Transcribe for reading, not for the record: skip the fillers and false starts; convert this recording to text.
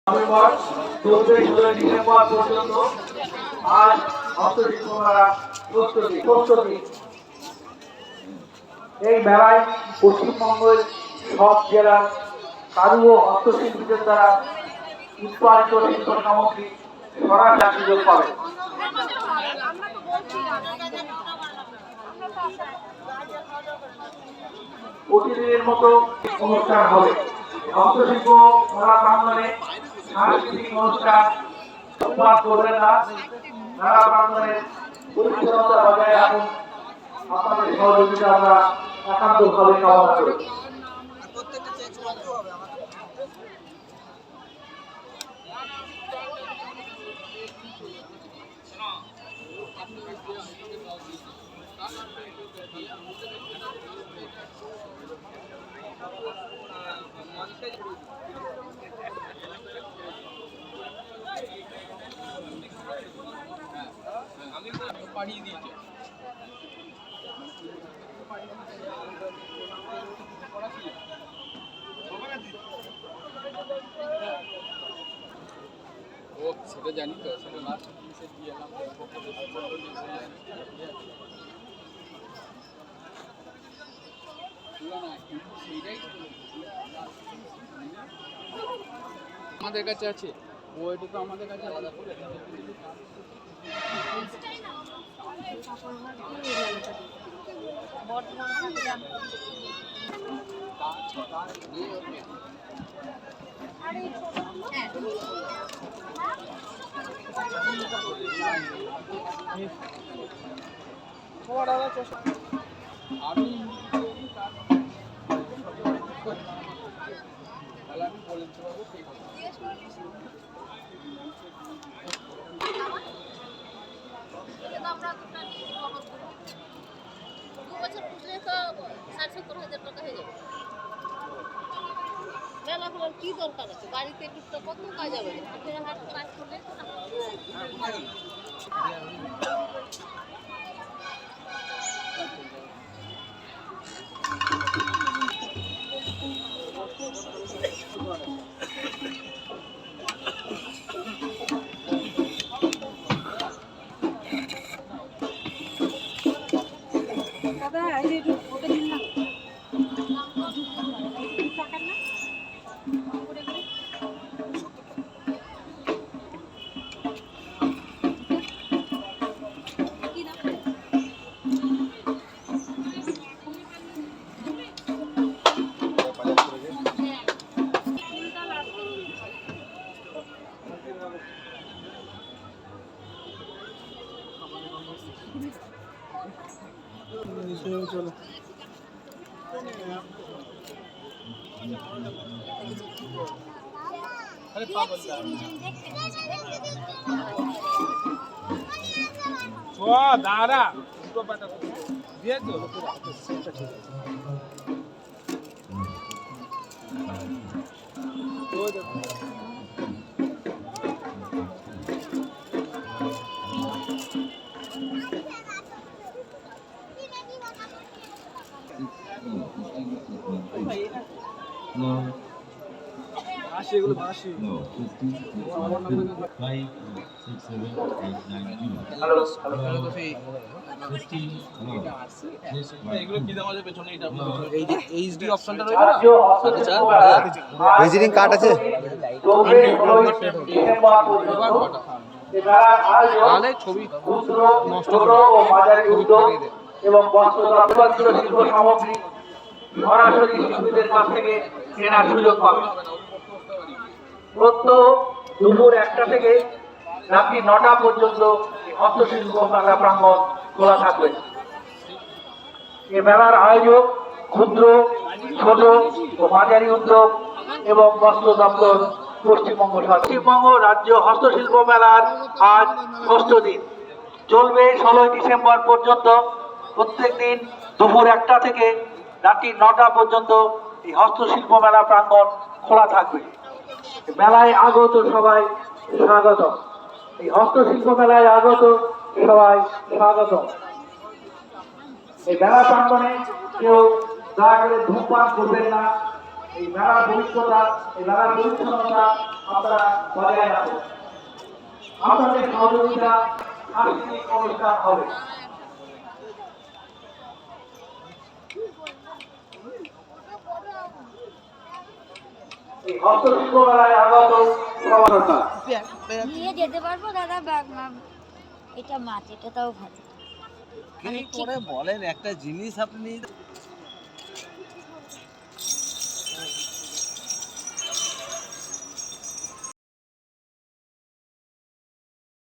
November 14-16 December পর্যন্ত আজ হস্তশিল্প মেলা প্রস্তুতি। এই মেলায় পশ্চিমবঙ্গের সব জেলার কারু ও হস্তশিল্পীদের দ্বারা উৎপাদিত শিল্প সামগ্রী সরাসরি সুযোগ পাবে। প্রতিদিনের মতো অনুষ্ঠান হবে। হস্তশিল্প মেলা প্রাঙ্গণে সাংস্কৃতিক অনুষ্ঠান বাদ করবেন না। মেলা প্রাঙ্গণের পরিচ্ছন্নতা বজায় রাখুন। আপনাদের সহযোগিতা আমরা একান্তভাবে কামনা করি। পাঠিয়ে দিয়েছে ও সেটা জানি তো, সেটা লাস্ট মিসে দিয়ে এলাম। আমাদের কাছে আছে, ওইটা তো আমাদের কাছে আলাদা করে আমি বলে দিতে পারবো। কি দরকার আছে বাড়িতে টুকটাক কত কাজ হবে, কাজ করলে দাদা এই যে ওটা দিন না টাকা না চলো দাঁড়া দিয়েছো সেটা ঠিক আছে। এগুলো বাসি ভিজিটিং কার্ড আছে। ছবি এবং শিল্প সামগ্রী সরাসরি শিল্পীদের কাছ থেকে কেনার সুযোগ পাবে। প্রত্যহ দুপুর 1টা থেকে রাত্রি 9টা পর্যন্ত হস্তশিল্প মেলা প্রাঙ্গণ খোলা থাকবে। এ মেলার আয়োজক ক্ষুদ্র, ছোট ও মাঝারি উদ্যোগ এবং বস্ত্র দপ্তর পশ্চিমবঙ্গ রাজ্য হস্তশিল্প মেলার আজ 6ষ্ঠ দিন। চলবে 16 ডিসেম্বর পর্যন্ত। প্রত্যেক দিন দুপুর 1টা থেকে রাত্রি 9টা পর্যন্ত এই হস্তশিল্প মেলা প্রাঙ্গণ খোলা থাকবে। মেলায় আগত সবাই স্বাগত। এই হস্তশিল্প মেলায় আগত সবাই স্বাগত। এই মেলা প্রাঙ্গণে কেউ দয়া করে ধূমপান করবেন না। এই মেলার পবিত্রতা, এই মেলার পরিচ্ছন্নতা আপনারা বজায় রাখুন। আপনাদের সহযোগিতা সাংস্কৃতিক অনুষ্ঠান হবে। এই হস্তশিল্প মেলায় আগত সমানতা নিয়ে যেতে পারবো দাদা ব্যাগ ম্যাম? এটা মাছ, এটা তাও ভালো। কি করে বলেন একটা জিনিস আপনি